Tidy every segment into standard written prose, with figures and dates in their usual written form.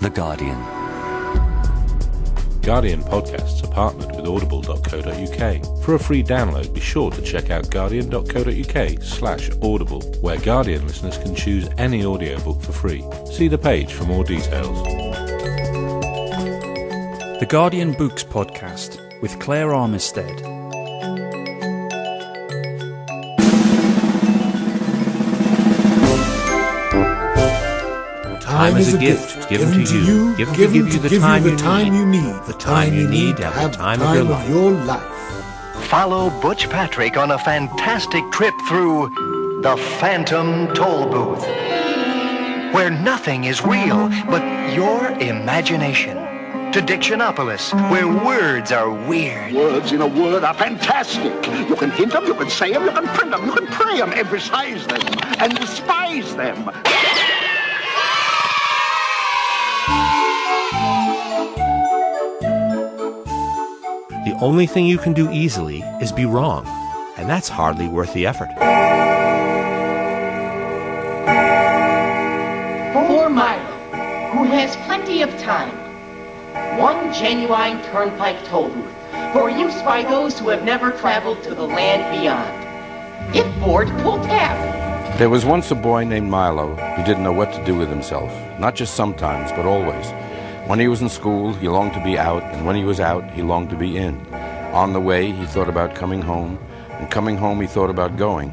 The Guardian. Guardian podcasts are partnered with audible.co.uk. For a free download, be sure to check out guardian.co.uk/audible, where Guardian listeners can choose any audiobook for free. See the page for more details. The Guardian Books Podcast with Claire Armistead. Time is a gift given to you, given to give you the time you need, the time you need to have the time of your life. Follow Butch Patrick on a fantastic trip through the Phantom Tollbooth, where nothing is real but your imagination. To Dictionopolis, where words are weird. Words in a word are fantastic. You can hint them, you can say them, you can print them, you can pray them, emphasize them, and despise them. The only thing you can do easily is be wrong, and that's hardly worth the effort. For Milo, who has plenty of time, one genuine turnpike toll booth for use by those who have never traveled to the land beyond. If bored, pull tab. There was once a boy named Milo who didn't know what to do with himself, not just sometimes, but always. When he was in school, he longed to be out, and when he was out, he longed to be in. On the way, he thought about coming home, and coming home, he thought about going.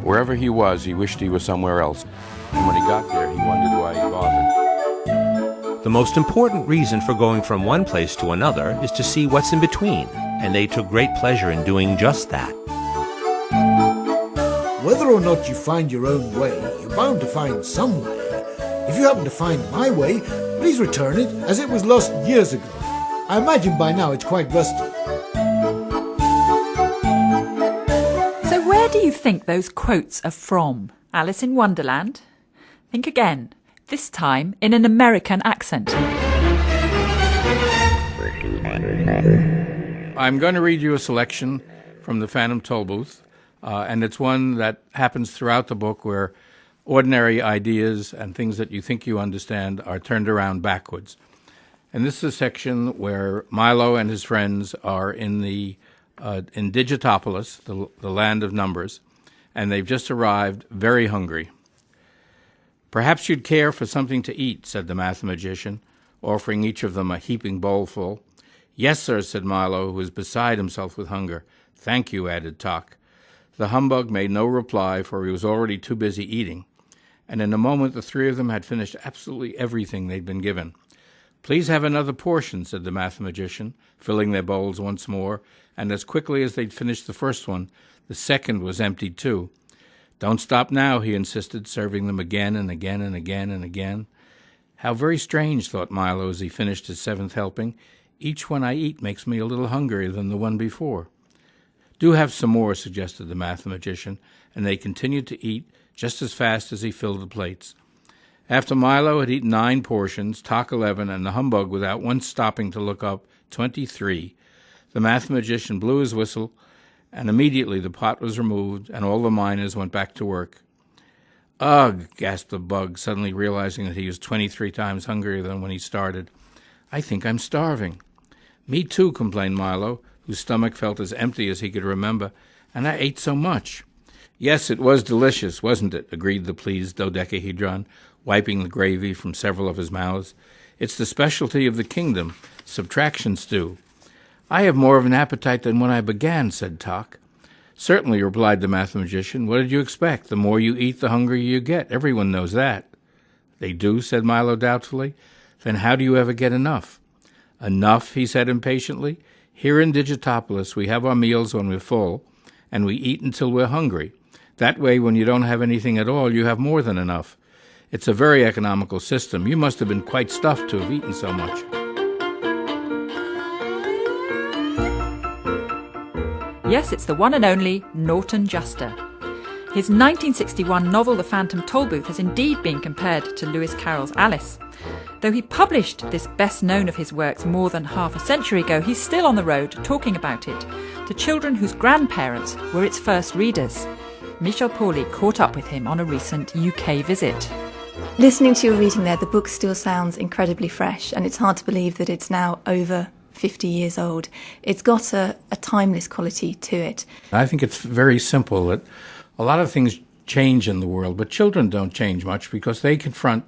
Wherever he was, he wished he was somewhere else, and when he got there, he wondered why he bothered. The most important reason for going from one place to another is to see what's in between, and they took great pleasure in doing just that. Whether or not you find your own way, you're bound to find some way. If you happen to find my way, please return it, as it was lost years ago. I imagine by now it's quite rusty. So where do you think those quotes are from? Alice in Wonderland? Think again, this time in an American accent. I'm going to read you a selection from the Phantom Tollbooth, and it's one that happens throughout the book where ordinary ideas and things that you think you understand are turned around backwards. And this is a section where Milo and his friends are in Digitopolis, the land of numbers, and they've just arrived very hungry. "Perhaps you'd care for something to eat," said the mathematician, offering each of them a heaping bowlful. "Yes, sir," said Milo, who was beside himself with hunger. "Thank you," added Tock. The humbug made no reply, for he was already too busy eating, and in a moment the three of them had finished absolutely everything they'd been given. "Please have another portion," said the mathematician, filling their bowls once more, and as quickly as they'd finished the first one, the second was emptied too. "Don't stop now," he insisted, serving them again and again and again and again. "How very strange," thought Milo as he finished his seventh helping. "Each one I eat makes me a little hungrier than the one before." "Do have some more," suggested the mathematician, and they continued to eat just as fast as he filled the plates. After Milo had eaten 9 portions, Tock 11, and the humbug, without once stopping to look up, 23, the mathematician blew his whistle, and immediately the pot was removed, and all the miners went back to work. "Ugh," gasped the bug, suddenly realizing that he was 23 times hungrier than when he started. "I think I'm starving." "Me too," complained Milo, whose stomach felt as empty as he could remember, "and I ate so much." "Yes, it was delicious, wasn't it?" agreed the pleased dodecahedron, wiping the gravy from several of his mouths. "It's the specialty of the kingdom, subtraction stew." "I have more of an appetite than when I began," said Tock. "Certainly," replied the mathematician. "What did you expect? The more you eat, the hungrier you get. Everyone knows that." "They do?" said Milo doubtfully. "Then how do you ever get enough?" "Enough," he said impatiently. "Here in Digitopolis we have our meals when we're full, and we eat until we're hungry. That way, when you don't have anything at all, you have more than enough. It's a very economical system. You must have been quite stuffed to have eaten so much." Yes, it's the one and only Norton Juster. His 1961 novel The Phantom Tollbooth has indeed been compared to Lewis Carroll's Alice. Though he published this best known of his works more than half a century ago, he's still on the road talking about it to children whose grandparents were its first readers. Michel Pauly caught up with him on a recent UK visit. Listening to your reading there, the book still sounds incredibly fresh, and it's hard to believe that it's now over 50 years old. It's got a timeless quality to it. I think it's very simple that a lot of things change in the world, but children don't change much because they confront,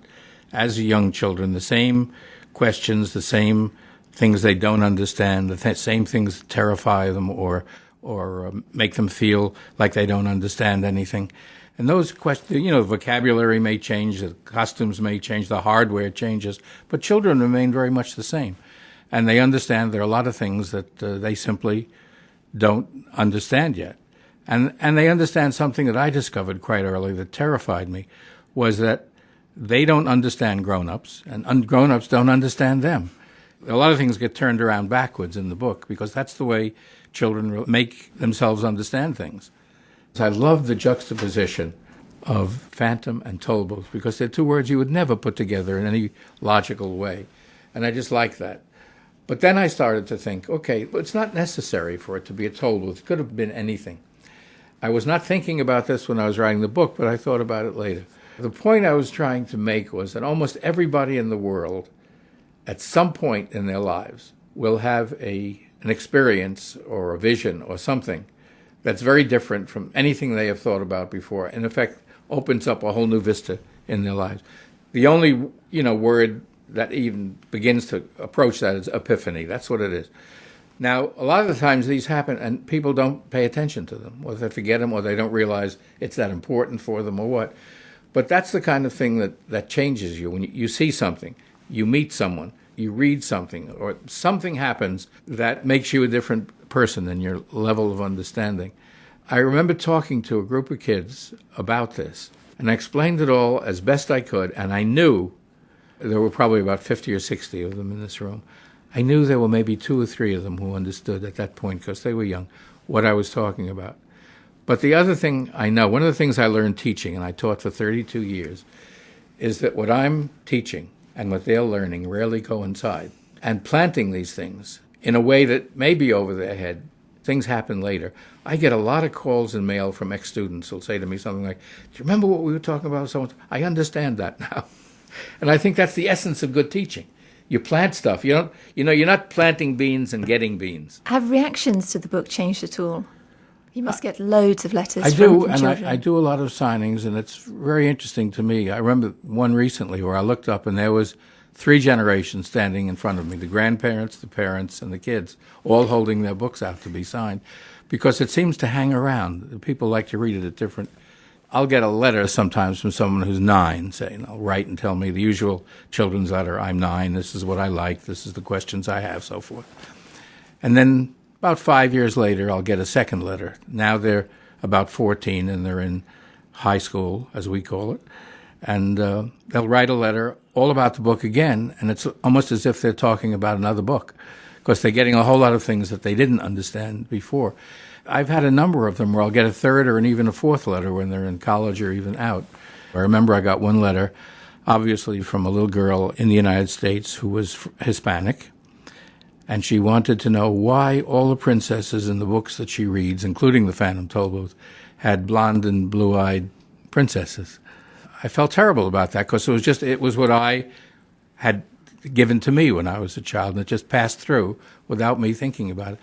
as young children, the same questions, the same things they don't understand, the same things that terrify them or make them feel like they don't understand anything. And those questions, the vocabulary may change, the costumes may change, the hardware changes, but children remain very much the same. And they understand there are a lot of things that they simply don't understand yet. And they understand something that I discovered quite early that terrified me, was that they don't understand grown-ups, and grown-ups don't understand them. A lot of things get turned around backwards in the book because that's the way children make themselves understand things. I love the juxtaposition of Phantom and Tollbooth because they're two words you would never put together in any logical way. And I just like that. But then I started to think, okay, it's not necessary for it to be a Tollbooth. It could have been anything. I was not thinking about this when I was writing the book, but I thought about it later. The point I was trying to make was that almost everybody in the world, at some point in their lives, will have an experience or a vision or something that's very different from anything they have thought about before, and in effect opens up a whole new vista in their lives. The only, word that even begins to approach that is epiphany. That's what it is. Now, a lot of the times these happen and people don't pay attention to them, or they forget them, or they don't realize it's that important for them or what. But that's the kind of thing that changes you. When you see something, you meet someone, you read something, or something happens that makes you a different person in your level of understanding. I remember talking to a group of kids about this, and I explained it all as best I could, and I knew there were probably about 50 or 60 of them in this room. I knew there were maybe 2 or 3 of them who understood at that point, because they were young, what I was talking about. But the other thing I know, one of the things I learned teaching, and I taught for 32 years, is that what I'm teaching and what they're learning rarely coincide. And planting these things in a way that may be over their head, things happen later. I get a lot of calls and mail from ex-students who'll say to me something like, do you remember what we were talking about? So I understand that now. And I think that's the essence of good teaching. You plant stuff. You're not planting beans and getting beans. Have reactions to the book changed at all? You must get loads of letters from children. I do a lot of signings, and it's very interesting to me. I remember one recently where I looked up, and there was 3 generations standing in front of me, the grandparents, the parents, and the kids, all holding their books out to be signed, because it seems to hang around. People like to read it at different... I'll get a letter sometimes from someone who's 9, saying, I'll write and tell me the usual children's letter, I'm 9, this is what I like, this is the questions I have, so forth. And then about 5 years later, I'll get a second letter. Now they're about 14, and they're in high school, as we call it. And they'll write a letter all about the book again, and it's almost as if they're talking about another book, because they're getting a whole lot of things that they didn't understand before. I've had a number of them where I'll get a 3rd or even a 4th letter when they're in college or even out. I remember I got one letter, obviously from a little girl in the United States who was Hispanic, and she wanted to know why all the princesses in the books that she reads, including the Phantom Tollbooth, had blonde and blue-eyed princesses. I felt terrible about that because it was what I had given to me when I was a child, and it just passed through without me thinking about it.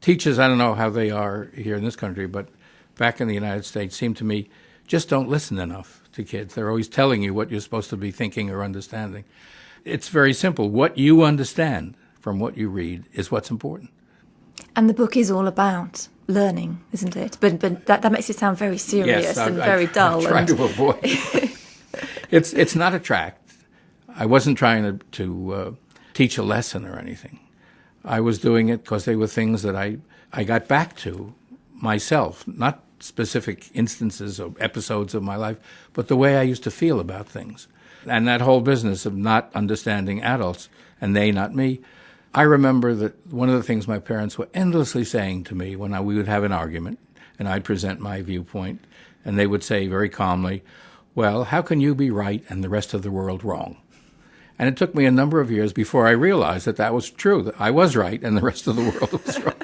Teachers, I don't know how they are here in this country, but back in the United States, seem to me just don't listen enough to kids. They're always telling you what you're supposed to be thinking or understanding. It's very simple. What you understand from what you read is what's important. And the book is all about learning, isn't it? But that makes it sound very serious and very dull. I try to avoid. It's not a tract. I wasn't trying to teach a lesson or anything. I was doing it because they were things that I got back to myself, not specific instances or episodes of my life, but the way I used to feel about things. And that whole business of not understanding adults, and they not me. I remember that one of the things my parents were endlessly saying to me when we would have an argument, and I'd present my viewpoint, and they would say very calmly, well, how can you be right and the rest of the world wrong? And it took me a number of years before I realized that was true, that I was right and the rest of the world was wrong.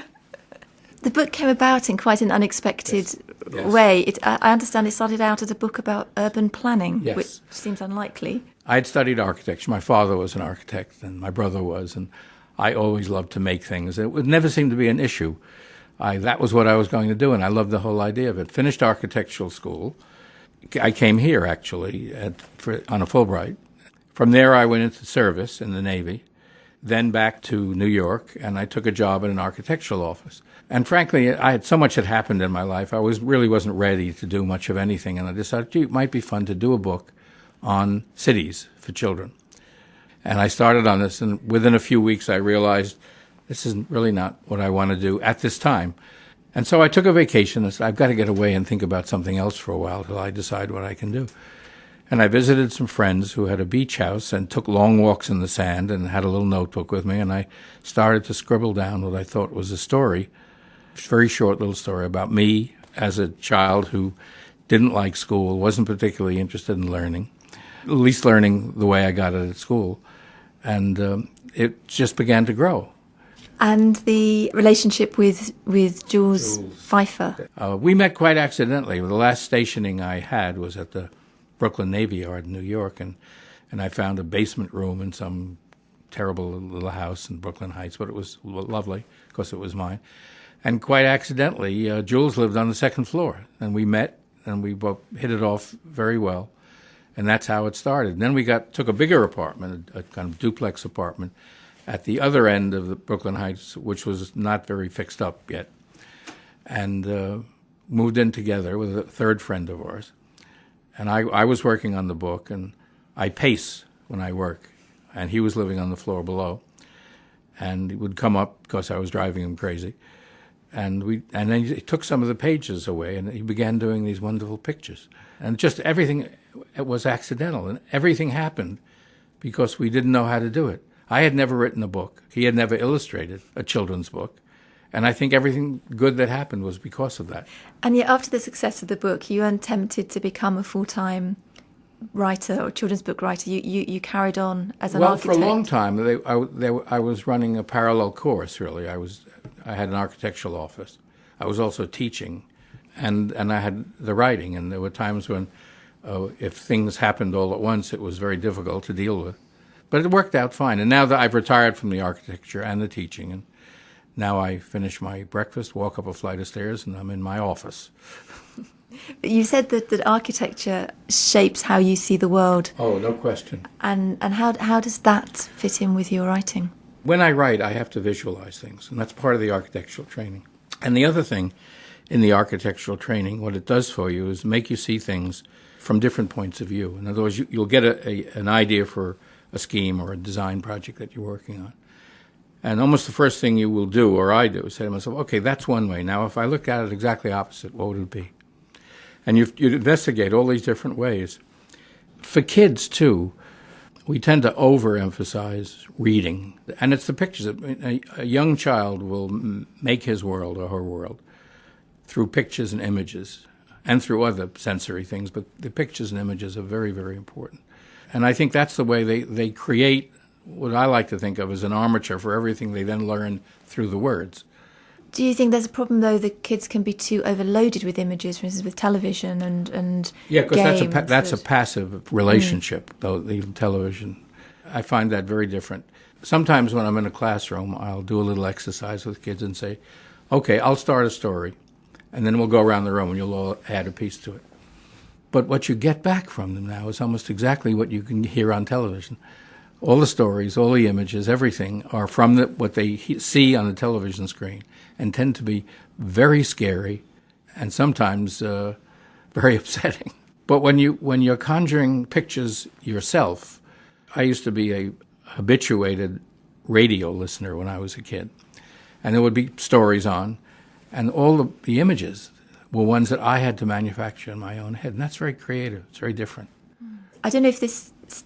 The book came about in quite an unexpected way. I understand it started out as a book about urban planning, Yes. which seems unlikely. I had studied architecture. My father was an architect, and my brother was, and I always loved to make things. It never seemed to be an issue. That was what I was going to do, and I loved the whole idea of it. Finished architectural school. I came here, actually, on a Fulbright. From there, I went into service in the Navy, then back to New York, and I took a job in an architectural office. And frankly, so much had happened in my life, I really wasn't ready to do much of anything, and I decided, it might be fun to do a book on cities for children. And I started on this, and within a few weeks, I realized this is really not what I want to do at this time. And so I took a vacation and said, I've got to get away and think about something else for a while till I decide what I can do. And I visited some friends who had a beach house and took long walks in the sand and had a little notebook with me, and I started to scribble down what I thought was a story, a very short little story about me as a child who didn't like school, wasn't particularly interested in learning, at least learning the way I got it at school. And it just began to grow. And the relationship with Jules Pfeiffer? We met quite accidentally. The last stationing I had was at the Brooklyn Navy Yard in New York, and I found a basement room in some terrible little house in Brooklyn Heights, but it was lovely, because it was mine. And quite accidentally, Jules lived on the second floor, and we met, and we both hit it off very well, and that's how it started. And then we took a bigger apartment, a kind of duplex apartment, at the other end of the Brooklyn Heights, which was not very fixed up yet, and moved in together with a third friend of ours. And I was working on the book, and I pace when I work, and he was living on the floor below, and he would come up because I was driving him crazy, and then he took some of the pages away, and he began doing these wonderful pictures, and just everything, it was accidental, and everything happened because we didn't know how to do it. I had never written a book. He had never illustrated a children's book. And I think everything good that happened was because of that. And yet after the success of the book, you weren't tempted to become a full-time writer or children's book writer. You carried on as an architect. Well, for a long time, I was running a parallel course, really. I had an architectural office. I was also teaching, and I had the writing. And there were times when, if things happened all at once, it was very difficult to deal with. But it worked out fine. And now that I've retired from the architecture and the teaching, and now I finish my breakfast, walk up a flight of stairs, and I'm in my office. But you said that architecture shapes how you see the world. Oh, no question. And how does that fit in with your writing? When I write, I have to visualize things, and that's part of the architectural training. And the other thing in the architectural training, what it does for you is make you see things from different points of view. In other words, you'll get an idea for a scheme or a design project that you're working on. And almost the first thing you will do, or I do, is say to myself, okay, that's one way. Now, if I look at it exactly opposite, what would it be? And you investigate all these different ways. For kids, too, we tend to overemphasize reading. And it's the pictures. A young child will make his world or her world through pictures and images and through other sensory things, but the pictures and images are very, very important. And I think that's the way they create what I like to think of as an armature for everything they then learn through the words. Do you think there's a problem, though, that kids can be too overloaded with images, for instance, with television and yeah, because games? that's a passive relationship, though, the television. I find that very different. Sometimes when I'm in a classroom, I'll do a little exercise with kids and say, okay, I'll start a story, and then we'll go around the room and you'll all add a piece to it. But what you get back from them now is almost exactly what you can hear on television. All the stories, all the images, everything are from what they see on the television screen and tend to be very scary and sometimes very upsetting. But when you're conjuring pictures yourself, I used to be a habituated radio listener when I was a kid. And there would be stories on, and all the images were ones that I had to manufacture in my own head. And that's very creative. It's very different. I don't know if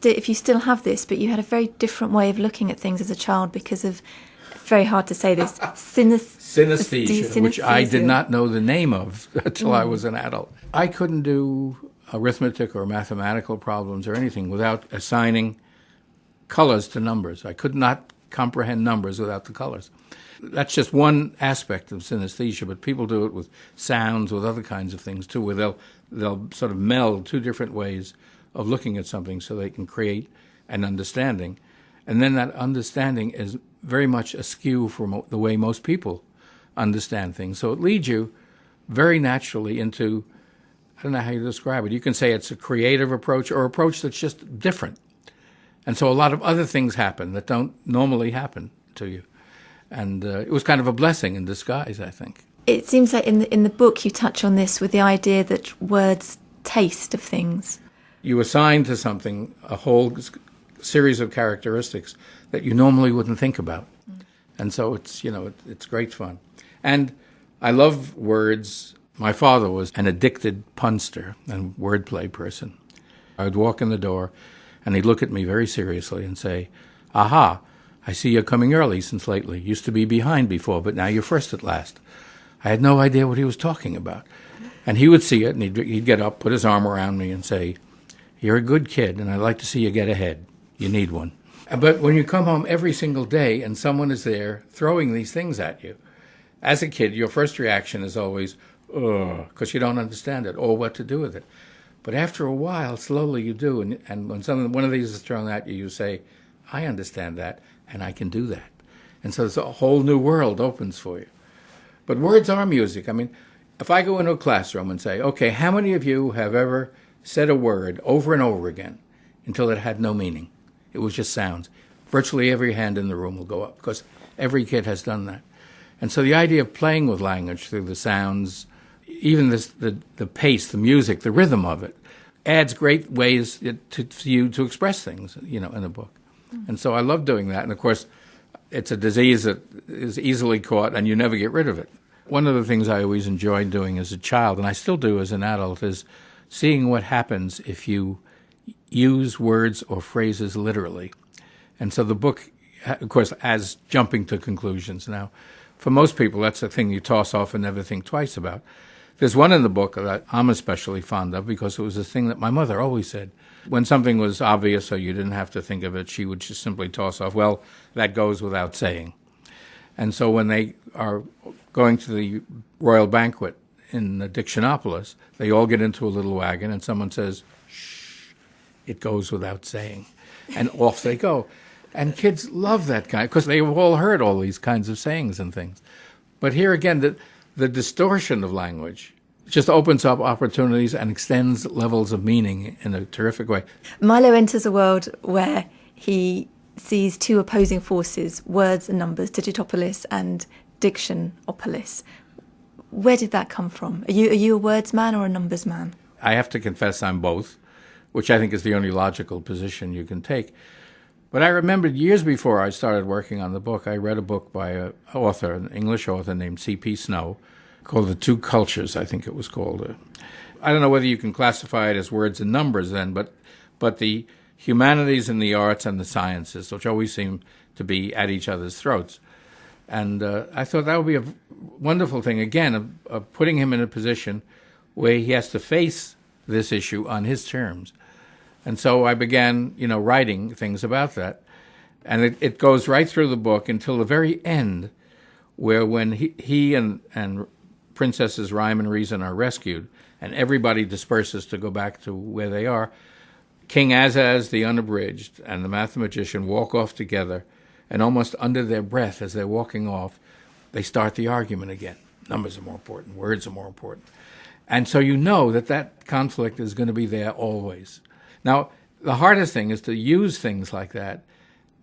if you still have this, but you had a very different way of looking at things as a child because of, very hard to say this, synesthesia, which I did not know the name of until I was an adult. I couldn't do arithmetic or mathematical problems or anything without assigning colors to numbers. I could not comprehend numbers without the colors. That's just one aspect of synesthesia, but people do it with sounds, with other kinds of things too, where they'll sort of meld two different ways of looking at something so they can create an understanding. And then that understanding is very much askew from the way most people understand things. So it leads you very naturally into, I don't know how you describe it. You can say it's a creative approach or approach that's just different. And so a lot of other things happen that don't normally happen to you. And it was kind of a blessing in disguise, I think. It seems like in the book you touch on this with the idea that words taste of things. You assign to something a whole series of characteristics that you normally wouldn't think about. And so it's, it's great fun. And I love words. My father was an addicted punster and wordplay person. I would walk in the door and he'd look at me very seriously and say, "Aha, I see you're coming early since lately. Used to be behind before, but now you're first at last." I had no idea what he was talking about. And he would see it, and he'd get up, put his arm around me and say, "You're a good kid, and I'd like to see you get ahead. You need one." But when you come home every single day and someone is there throwing these things at you, as a kid, your first reaction is always, "Ugh," because you don't understand it or what to do with it. But after a while, slowly you do, and when one of these is thrown at you, you say, "I understand that, and I can do that." And so a whole new world opens for you. But words are music. I mean, if I go into a classroom and say, "Okay, how many of you have ever said a word over and over again until it had no meaning? It was just sounds." Virtually every hand in the room will go up because every kid has done that. And so the idea of playing with language through the sounds, even the pace, the music, the rhythm of it, adds great ways to you to express things, in a book. And so I love doing that. And, of course, it's a disease that is easily caught and you never get rid of it. One of the things I always enjoyed doing as a child, and I still do as an adult, is seeing what happens if you use words or phrases literally. And so the book, of course, as jumping to conclusions. Now, for most people, that's a thing you toss off and never think twice about. There's one in the book that I'm especially fond of because it was a thing that my mother always said. When something was obvious or you didn't have to think of it, she would just simply toss off, "Well, that goes without saying." And so when they are going to the royal banquet in Dictionopolis, they all get into a little wagon and someone says, "Shh, it goes without saying." And off they go. And kids love that kind, because they've all heard all these kinds of sayings and things. But here again, the distortion of language just opens up opportunities and extends levels of meaning in a terrific way. Milo enters a world where he sees two opposing forces, words and numbers, Digitopolis and Dictionopolis. Where did that come from? Are you a words man or a numbers man? I have to confess I'm both, which I think is the only logical position you can take. But I remembered years before I started working on the book, I read a book by an English author named C.P. Snow, called The Two Cultures, I think it was called. I don't know whether you can classify it as words and numbers then, but the humanities and the arts and the sciences, which always seem to be at each other's throats. And I thought that would be a wonderful thing, again, of putting him in a position where he has to face this issue on his terms. And so I began, writing things about that. And it goes right through the book until the very end, where when he and Princesses Rhyme and Reason are rescued, and everybody disperses to go back to where they are, King Azaz, the Unabridged, and the mathematician walk off together, and almost under their breath as they're walking off, they start the argument again. Numbers are more important, words are more important. And so you know that conflict is going to be there always. Now, the hardest thing is to use things like that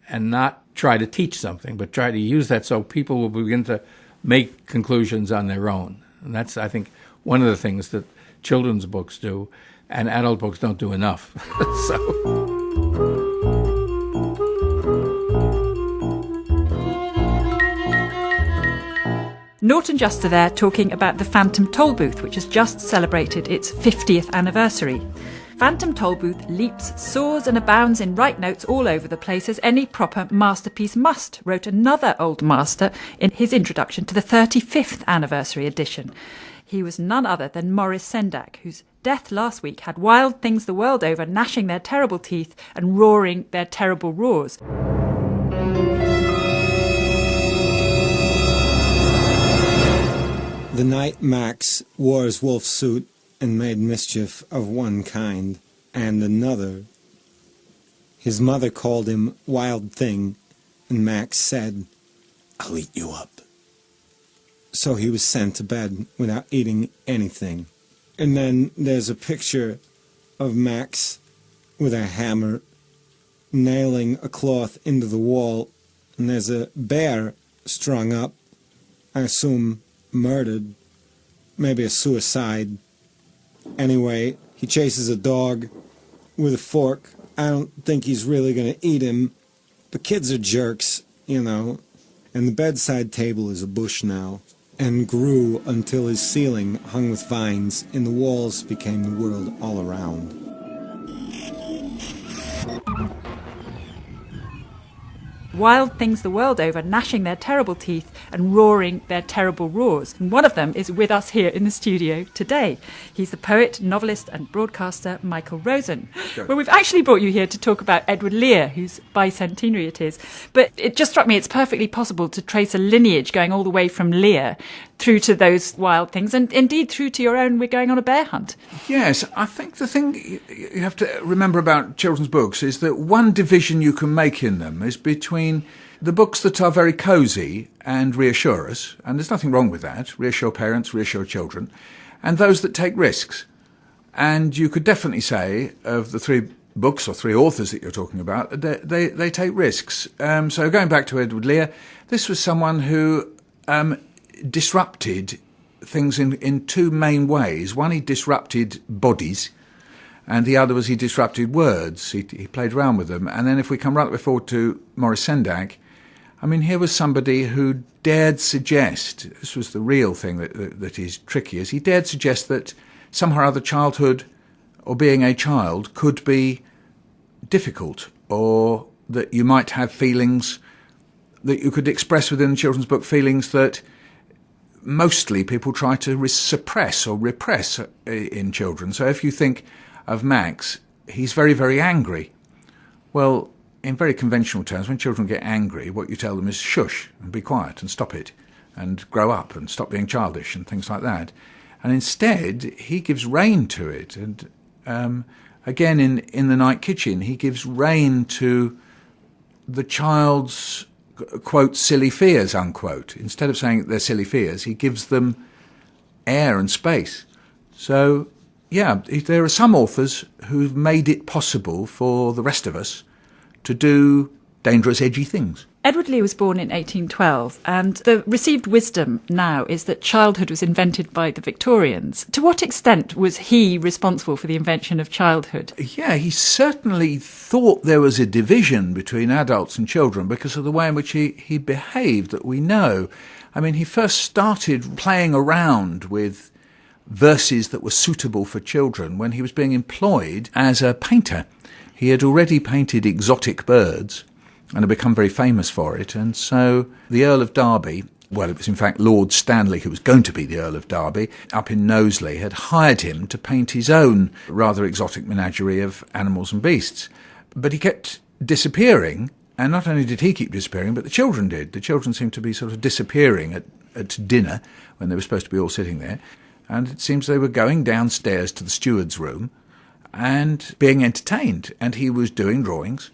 and not try to teach something, but try to use that so people will begin to make conclusions on their own. And that's, I think, one of the things that children's books do, and adult books don't do enough. Norton Juster there talking about the Phantom Tollbooth, which has just celebrated its 50th anniversary. Phantom Tollbooth leaps, soars and abounds in right notes all over the place, as any proper masterpiece must, wrote another old master in his introduction to the 35th anniversary edition. He was none other than Maurice Sendak, whose death last week had wild things the world over gnashing their terrible teeth and roaring their terrible roars. The night Max wore his wolf suit and made mischief of one kind and another, his mother called him Wild Thing, and Max said, "I'll eat you up." So he was sent to bed without eating anything. And then there's a picture of Max with a hammer nailing a cloth into the wall, and there's a bear strung up, I assume murdered, maybe a suicide. Anyway, he chases a dog with a fork. I don't think he's really going to eat him, but kids are jerks, you know. And the bedside table is a bush now, and grew until his ceiling hung with vines, and the walls became the world all around. Wild things the world over, gnashing their terrible teeth and roaring their terrible roars. And one of them is with us here in the studio today. He's the poet, novelist and broadcaster Michael Rosen. Well, we've actually brought you here to talk about Edward Lear, whose bicentenary it is. But it just struck me it's perfectly possible to trace a lineage going all the way from Lear through to those wild things, and indeed through to your own We're Going on a Bear Hunt. Yes, I think the thing you have to remember about children's books is that one division you can make in them is between the books that are very cosy and reassure us, and there's nothing wrong with that, reassure parents, reassure children, and those that take risks. And you could definitely say of the three books or three authors that you're talking about, they take risks. So going back to Edward Lear, this was someone who disrupted things in two main ways. One, he disrupted bodies, and the other was he disrupted words. He played around with them. And then if we come right before to Maurice Sendak, I mean, here was somebody who dared suggest, this was the real thing that is tricky, is he dared suggest that somehow or other childhood or being a child could be difficult, or that you might have feelings that you could express within the children's book, feelings that mostly people try to suppress or repress in children. So if you think of Max, he's very, very angry. Well, in very conventional terms, when children get angry, what you tell them is shush and be quiet and stop it and grow up and stop being childish and things like that. And instead, he gives rein to it. And again, in The Night Kitchen, he gives rein to the child's, quote, silly fears, unquote. Instead of saying they're silly fears, he gives them air and space. So, yeah, there are some authors who've made it possible for the rest of us to do dangerous, edgy things. Edward Lear was born in 1812, and the received wisdom now is that childhood was invented by the Victorians. To what extent was he responsible for the invention of childhood? Yeah, he certainly thought there was a division between adults and children because of the way in which he behaved that we know. I mean, he first started playing around with verses that were suitable for children when he was being employed as a painter. He had already painted exotic birds and had become very famous for it. And so the Earl of Derby, well, it was in fact Lord Stanley, who was going to be the Earl of Derby, up in Knowsley, had hired him to paint his own rather exotic menagerie of animals and beasts. But he kept disappearing, and not only did he keep disappearing, but the children did. The children seemed to be sort of disappearing at dinner when they were supposed to be all sitting there. And it seems they were going downstairs to the steward's room and being entertained. And he was doing drawings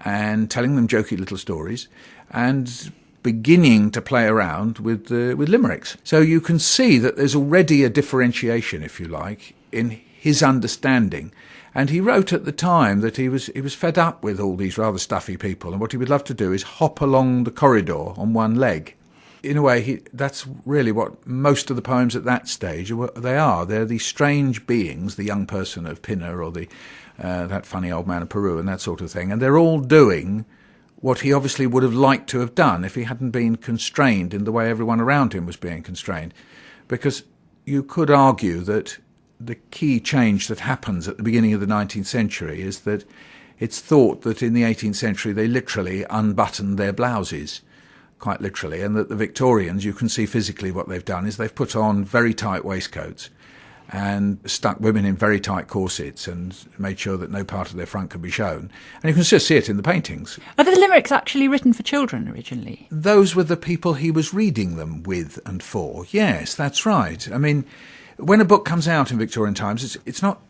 and telling them jokey little stories and beginning to play around with limericks. So you can see that there's already a differentiation, if you like, in his understanding. And he wrote at the time that he was fed up with all these rather stuffy people, and what he would love to do is hop along the corridor on one leg. In a way, that's really what most of the poems at that stage they are. They're these strange beings, the young person of Pinner or that funny old man of Peru and that sort of thing. And they're all doing what he obviously would have liked to have done if he hadn't been constrained in the way everyone around him was being constrained. Because you could argue that the key change that happens at the beginning of the 19th century is that it's thought that in the 18th century they literally unbuttoned their blouses, quite literally, and that the Victorians, you can see physically what they've done is they've put on very tight waistcoats and stuck women in very tight corsets and made sure that no part of their front could be shown. And you can just see it in the paintings. Are the limericks actually written for children originally? Those were the people he was reading them with and for. Yes, that's right. I mean, when a book comes out in Victorian times, it's not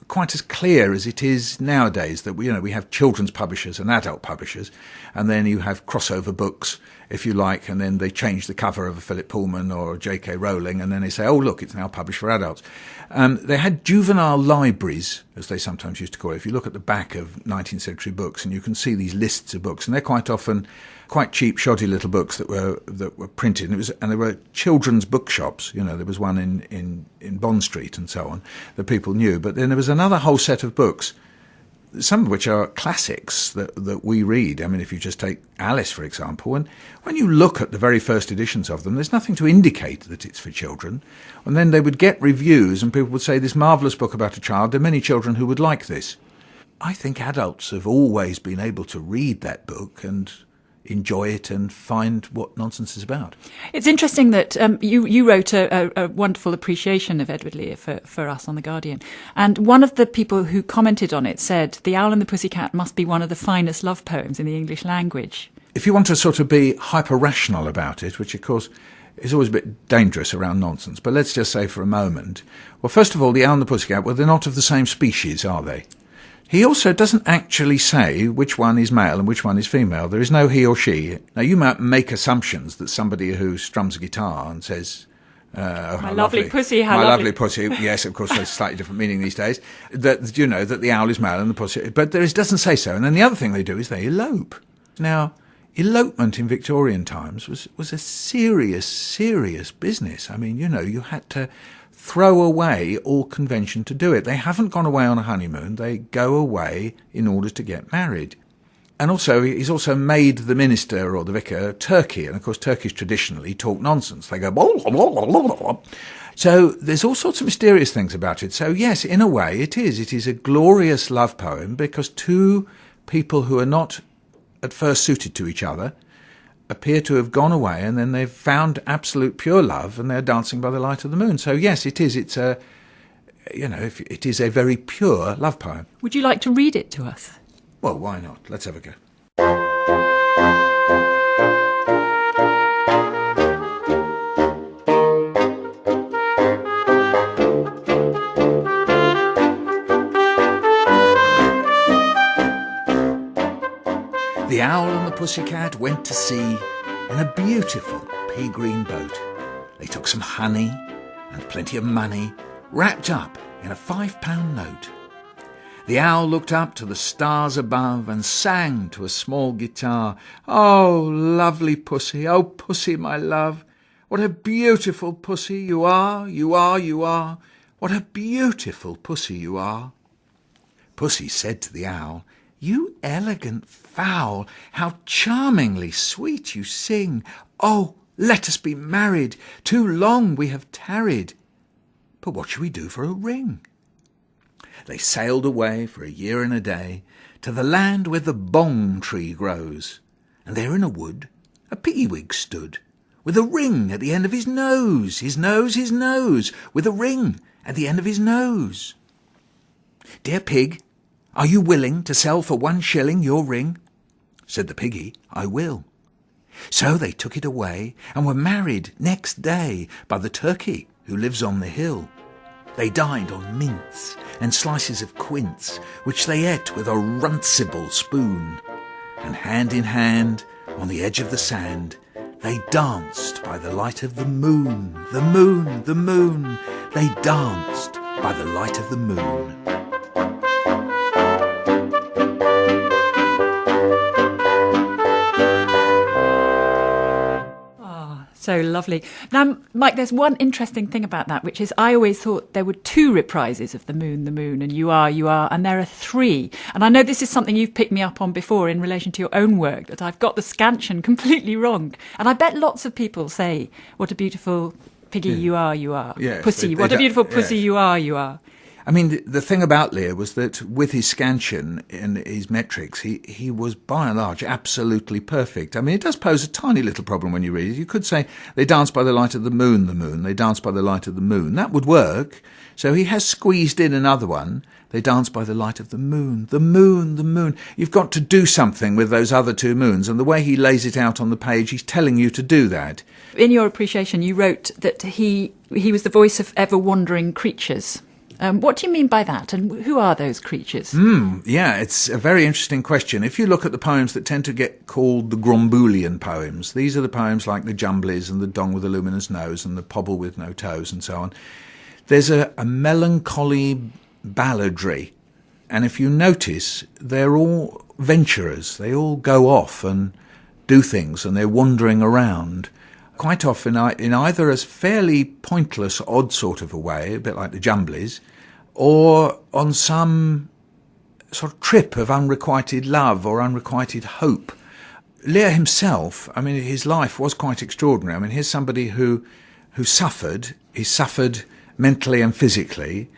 quite as clear as it is nowadays that we have children's publishers and adult publishers, and then you have crossover books, if you like, and then they change the cover of a Philip Pullman or a J.K. Rowling, and then they say, oh, look, it's now published for adults. They had juvenile libraries, as they sometimes used to call it. If you look at the back of 19th century books, and you can see these lists of books, and they're quite often quite cheap, shoddy little books that were printed, and there were children's bookshops. There was one in Bond Street and so on that people knew. But then there was another whole set of books, some of which are classics that we read. I mean, if you just take Alice, for example, and when you look at the very first editions of them, there's nothing to indicate that it's for children. And then they would get reviews, and people would say, this marvellous book about a child, there are many children who would like this. I think adults have always been able to read that book and enjoy it and find what nonsense is about. It's interesting that you wrote a wonderful appreciation of Edward Lear for us on The Guardian. And one of the people who commented on it said, The Owl and the Pussycat must be one of the finest love poems in the English language. If you want to sort of be hyper-rational about it, which of course is always a bit dangerous around nonsense, but let's just say for a moment, well, first of all, The Owl and the Pussycat, well, they're not of the same species, are they? He also doesn't actually say which one is male and which one is female. There is no he or she. Now, you might make assumptions that somebody who strums a guitar and says, my lovely pussy, how my lovely. lovely pussy. Yes, of course, there's slightly different meaning these days. That that the owl is male and the pussy, but doesn't say so. And then the other thing they do is they elope. Now, elopement in Victorian times was a serious business. I mean, you had to throw away all convention to do it. They haven't gone away on a honeymoon. They go away in order to get married. And also, he's also made the minister or the vicar Turkey. And of course, Turkish traditionally talk nonsense. They go, blah, blah, blah, blah, blah. So there's all sorts of mysterious things about it. So yes, in a way, it is. It is a glorious love poem because two people who are not at first suited to each other appear to have gone away, and then they've found absolute pure love, and they're dancing by the light of the moon. So yes, it is. It is a very pure love poem. Would you like to read it to us? Well, why not? Let's have a go. The owl and the pussycat went to sea in a beautiful pea-green boat. They took some honey and plenty of money wrapped up in a £5 note. The owl looked up to the stars above and sang to a small guitar, "Oh, lovely pussy, oh, pussy, my love, what a beautiful pussy you are, you are, you are, what a beautiful pussy you are." Pussy said to the owl, "You elegant fowl, how charmingly sweet you sing. Oh, let us be married, too long we have tarried. But what shall we do for a ring?" They sailed away for a year and a day to the land where the bong tree grows. And there in a wood a piggy-wig stood, with a ring at the end of his nose, his nose, his nose, with a ring at the end of his nose. "Dear pig, are you willing to sell for 1 shilling your ring?" Said the piggy, "I will." So they took it away and were married next day by the turkey who lives on the hill. They dined on mince and slices of quince, which they ate with a runcible spoon. And hand in hand, on the edge of the sand, they danced by the light of the moon, the moon, the moon. They danced by the light of the moon. So lovely. Now, Mike, there's one interesting thing about that, which is I always thought there were 2 reprises of the moon, and you are, and there are 3. And I know this is something you've picked me up on before in relation to your own work, that I've got the scansion completely wrong. And I bet lots of people say, "What a beautiful piggy you are, you are. Yes, pussy, what a beautiful pussy you are, you are." I mean, the thing about Lear was that with his scansion and his metrics, he was by and large absolutely perfect. I mean, it does pose a tiny little problem when you read it. You could say, they dance by the light of the moon, they dance by the light of the moon. That would work. So he has squeezed in another one. They dance by the light of the moon, the moon, the moon. You've got to do something with those other two moons. And the way he lays it out on the page, he's telling you to do that. In your appreciation, you wrote that he was the voice of ever-wandering creatures. What do you mean by that, and who are those creatures? Yeah, it's a very interesting question. If you look at the poems that tend to get called the Gromboolian poems, these are the poems like the Jumblies and the Dong with a Luminous Nose and the Pobble with No Toes and so on. There's a melancholy balladry, and if you notice, they're all venturers. They all go off and do things, and they're wandering around. Quite often in either a fairly pointless, odd sort of a way, a bit like the Jumblies, or on some sort of trip of unrequited love or unrequited hope. Lear himself, I mean, his life was quite extraordinary. I mean, here's somebody who suffered. He suffered mentally and physically.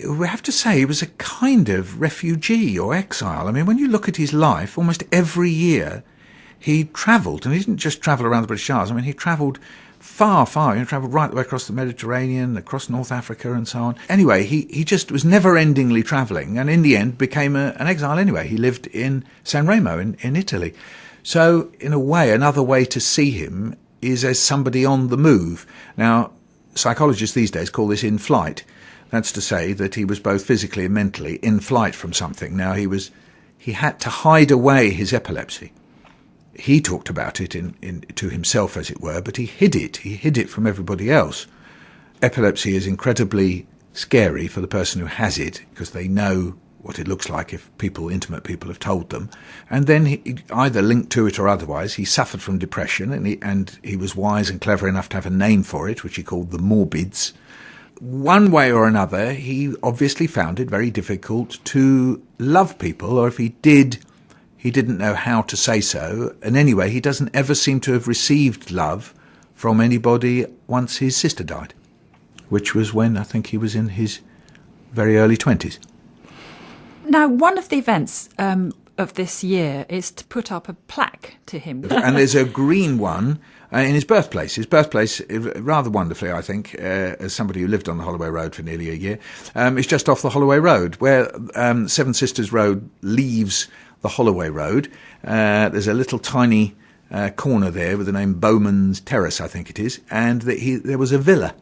We have to say he was a kind of refugee or exile. I mean, when you look at his life, almost every year he travelled, and he didn't just travel around the British Isles. I mean, he travelled far. He travelled right the way across the Mediterranean, across North Africa and so on. Anyway, he just was never-endingly travelling, and in the end became an exile anyway. He lived in San Remo in Italy. So, in a way, another way to see him is as somebody on the move. Now, psychologists these days call this in flight. That's to say that he was both physically and mentally in flight from something. Now, he had to hide away his epilepsy. He talked about it to himself, as it were, but he hid it. He hid it from everybody else. Epilepsy is incredibly scary for the person who has it, because they know what it looks like if intimate people have told them. And then he, either linked to it or otherwise, he suffered from depression, and he was wise and clever enough to have a name for it, which he called the morbids. One way or another, he obviously found it very difficult to love people, or if he did, he didn't know how to say so. And anyway, he doesn't ever seem to have received love from anybody once his sister died, which was when I think he was in his very early 20s. Now, one of the events of this year is to put up a plaque to him. And there's a green one in his birthplace. His birthplace, rather wonderfully, I think, as somebody who lived on the Holloway Road for nearly a year, is just off the Holloway Road, where Seven Sisters Road leaves the Holloway Road. There's a little tiny corner there with the name Bowman's Terrace, I think it is, and there was a villa,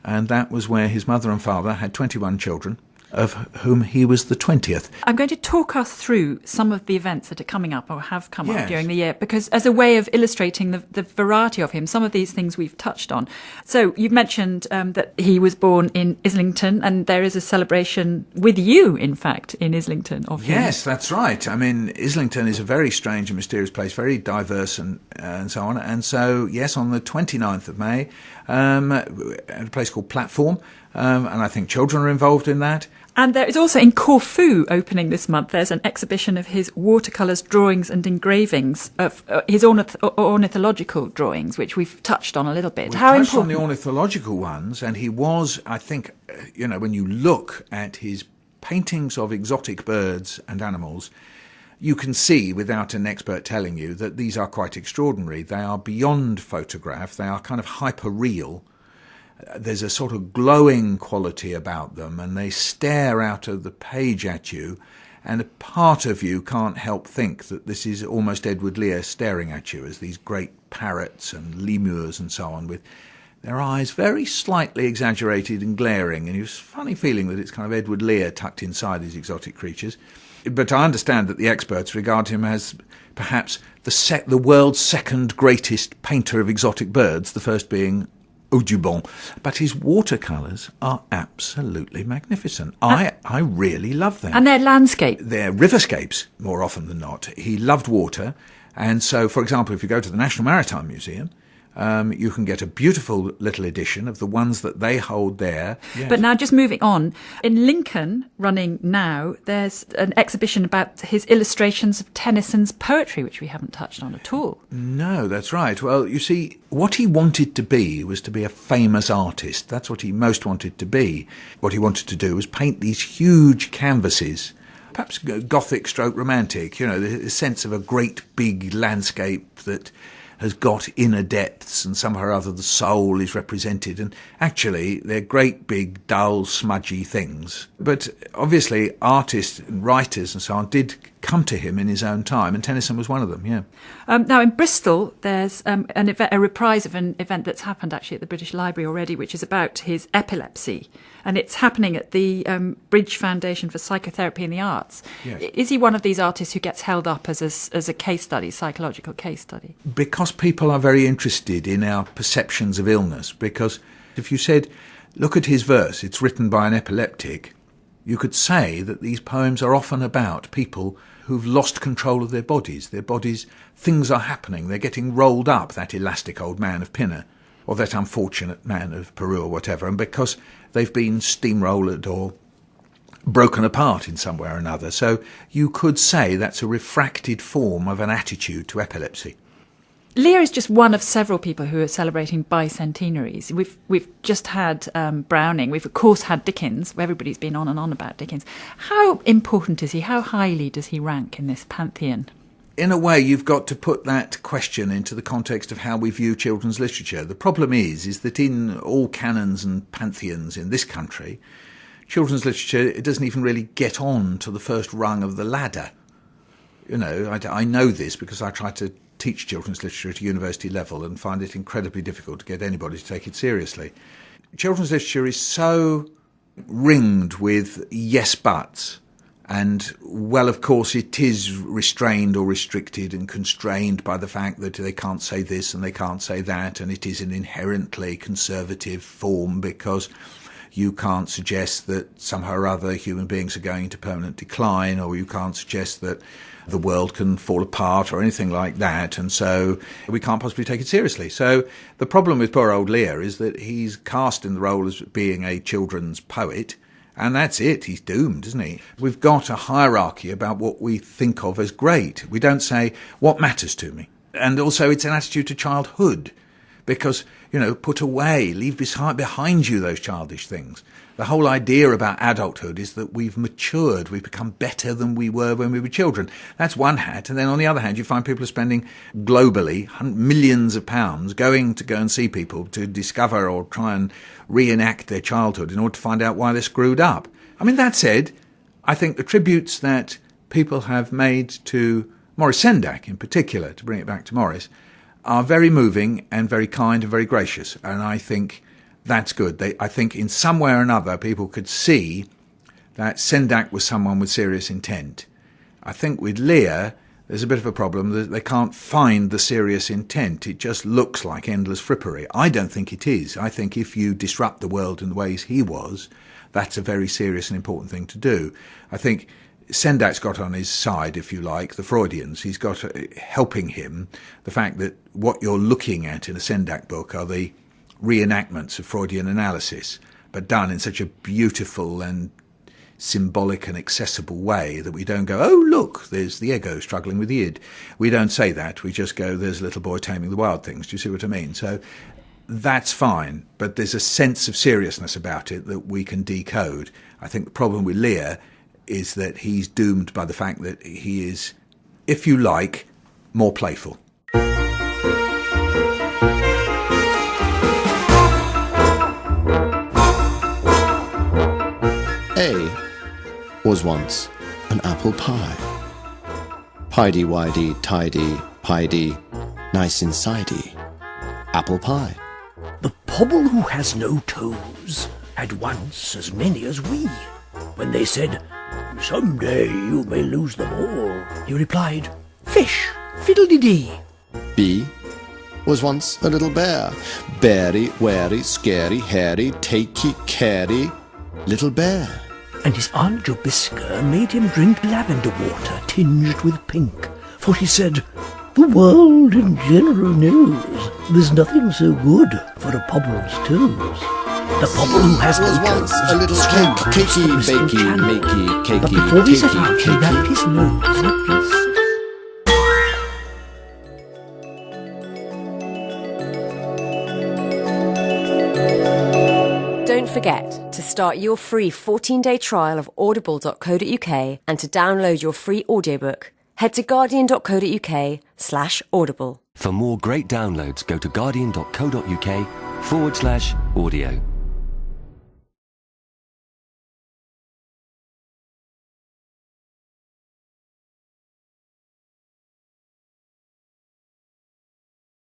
and that was where his mother and father had 21 children, of whom he was the 20th. I'm going to talk us through some of the events that are coming up or have come up during the year, because as a way of illustrating the variety of him, some of these things we've touched on. So you've mentioned that he was born in Islington, and there is a celebration with you, in fact, in Islington of him. Yes, that's right. I mean, Islington is a very strange and mysterious place, very diverse and so on. And so, yes, on the 29th of May, at a place called Platform, and I think children are involved in that. And there is also in Corfu opening this month, there's an exhibition of his watercolours, drawings and engravings of his ornithological drawings, which we've touched on a little bit. How important? Touched on the ornithological ones, and he was, I think, when you look at his paintings of exotic birds and animals, you can see, without an expert telling you, that these are quite extraordinary. They are beyond photograph. They are kind of hyper-real. There's a sort of glowing quality about them, and they stare out of the page at you, and a part of you can't help think that this is almost Edward Lear staring at you as these great parrots and lemurs and so on, with their eyes very slightly exaggerated and glaring, and you have a funny feeling that it's kind of Edward Lear tucked inside these exotic creatures. But I understand that the experts regard him as perhaps the world's second greatest painter of exotic birds, the first being Audubon. But his watercolours are absolutely magnificent. I really love them. And they're landscape. They're riverscapes, more often than not. He loved water. And so, for example, if you go to the National Maritime Museum, You can get a beautiful little edition of the ones that they hold there. Yes. But now, just moving on, in Lincoln, running now, there's an exhibition about his illustrations of Tennyson's poetry, which we haven't touched on at all. No, that's right. Well, you see, what he wanted to be was to be a famous artist. That's what he most wanted to be. What he wanted to do was paint these huge canvases, perhaps Gothic stroke romantic, the sense of a great big landscape that has got inner depths, and somehow or other the soul is represented. And actually, they're great big, dull, smudgy things. But obviously, artists and writers and so on did come to him in his own time, and Tennyson was one of them, yeah. Now, in Bristol, there's a reprise of an event that's happened actually at the British Library already, which is about his epilepsy. And it's happening at the Bridge Foundation for Psychotherapy in the Arts. Yes. Is he one of these artists who gets held up as a case study, psychological case study? Because people are very interested in our perceptions of illness. Because if you said, look at his verse, it's written by an epileptic, you could say that these poems are often about people who've lost control of their bodies. Their bodies, things are happening. They're getting rolled up, that elastic old man of Pinner, or that unfortunate man of Peru or whatever. And because they've been steamrolled or broken apart in some way or another. So you could say that's a refracted form of an attitude to epilepsy. Lear is just one of several people who are celebrating bicentenaries. We've just had Browning. We've, of course, had Dickens. Everybody's been on and on about Dickens. How important is he? How highly does he rank in this pantheon? In a way, you've got to put that question into the context of how we view children's literature. The problem is that in all canons and pantheons in this country, children's literature, it doesn't even really get on to the first rung of the ladder. I know this because I try to teach children's literature at a university level and find it incredibly difficult to get anybody to take it seriously. Children's literature is so ringed with yes buts. And, well, of course, it is restrained or restricted and constrained by the fact that they can't say this and they can't say that, and it is an inherently conservative form because you can't suggest that somehow or other human beings are going into permanent decline, or you can't suggest that the world can fall apart or anything like that, and so we can't possibly take it seriously. So the problem with poor old Lear is that he's cast in the role as being a children's poet, and that's it. He's doomed, isn't he? We've got a hierarchy about what we think of as great. We don't say, what matters to me? And also it's an attitude to childhood because, put away, leave behind you those childish things. The whole idea about adulthood is that we've matured, we've become better than we were when we were children. That's one hat. And then on the other hand, you find people are spending globally millions of pounds going to go and see people to discover or try and reenact their childhood in order to find out why they're screwed up. I mean, that said, I think the tributes that people have made to Maurice Sendak in particular, to bring it back to Maurice, are very moving and very kind and very gracious. And I think that's good. I think in some way or another people could see that Sendak was someone with serious intent. I think with Lear there's a bit of a problem that they can't find the serious intent. It just looks like endless frippery. I don't think it is. I think if you disrupt the world in the ways he was, that's a very serious and important thing to do. I think Sendak's got on his side, if you like, the Freudians. He's got helping him the fact that what you're looking at in a Sendak book are the reenactments of Freudian analysis, but done in such a beautiful and symbolic and accessible way that we don't go, oh, look, there's the ego struggling with the id. We don't say that. We just go, there's a little boy taming the wild things. Do you see what I mean? So that's fine, but there's a sense of seriousness about it that we can decode. I think the problem with Lear is that he's doomed by the fact that he is, if you like, more playful. A was once an apple pie. Pidey-widey, tidy, pidey, nice and sidey. Apple pie. The pobble who has no toes had once as many as we. When they said, "Someday you may lose them all," he replied, "Fish, fiddle-dee-dee." B was once a little bear. Berry, wary, scary, hairy, takey, carey, little bear. And his Aunt Jobiska made him drink lavender water tinged with pink, for she said, The world in general knows there's nothing so good for a pobble's toes. The pobble who has no toes a little cakey, bakey, makey, cakey, but before he set cakey, out, he cakey. wrapped his nose in a piece. Don't forget to start your free 14-day trial of audible.co.uk and to download your free audiobook. Head to guardian.co.uk/audible. For more great downloads, go to guardian.co.uk/audio.